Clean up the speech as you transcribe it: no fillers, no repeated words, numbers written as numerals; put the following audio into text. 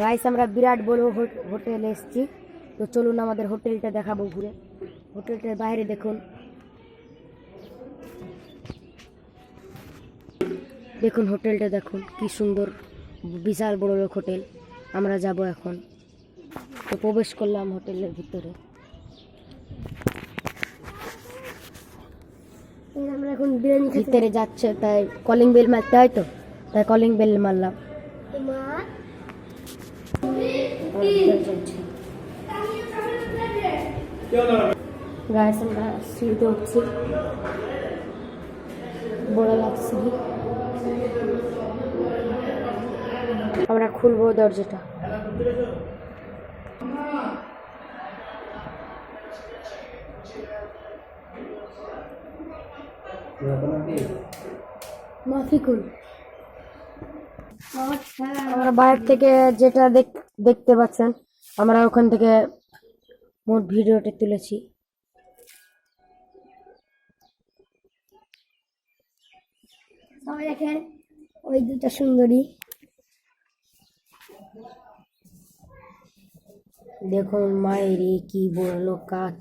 Guys আমরা বিরাট বড় হোটেলে এসেছি। তো চলুন আমাদের হোটেলটা দেখাবো ঘুরে। হোটেলটার বাইরে দেখুন, দেখুন হোটেলটা দেখুন কি সুন্দর, বিশাল বড় হোটেল। আমরা যাব এখন। তো প্রবেশ করলাম হোটেলের ভিতরে। আমরা এখন বিরিয়ানি ভিতরে যাচ্ছে, তাই কলিং বেল মারতে হয়, তো তাই কলিং বেল মারলাম। গাইস আমরা সিঁড়িতে উঠছি, বড় লাগছে। আমরা খুলবো দরজাটা। মাফিকুল, আমরা বাইরে থেকে যেটা দেখতে পাচ্ছেন, আমরা ওখান থেকে মোট ভিডিওটা তুলেছি। সবাই দেখেন ওই দুটো সুন্দরী, দেখুন মায়ের কি বড় কাজ।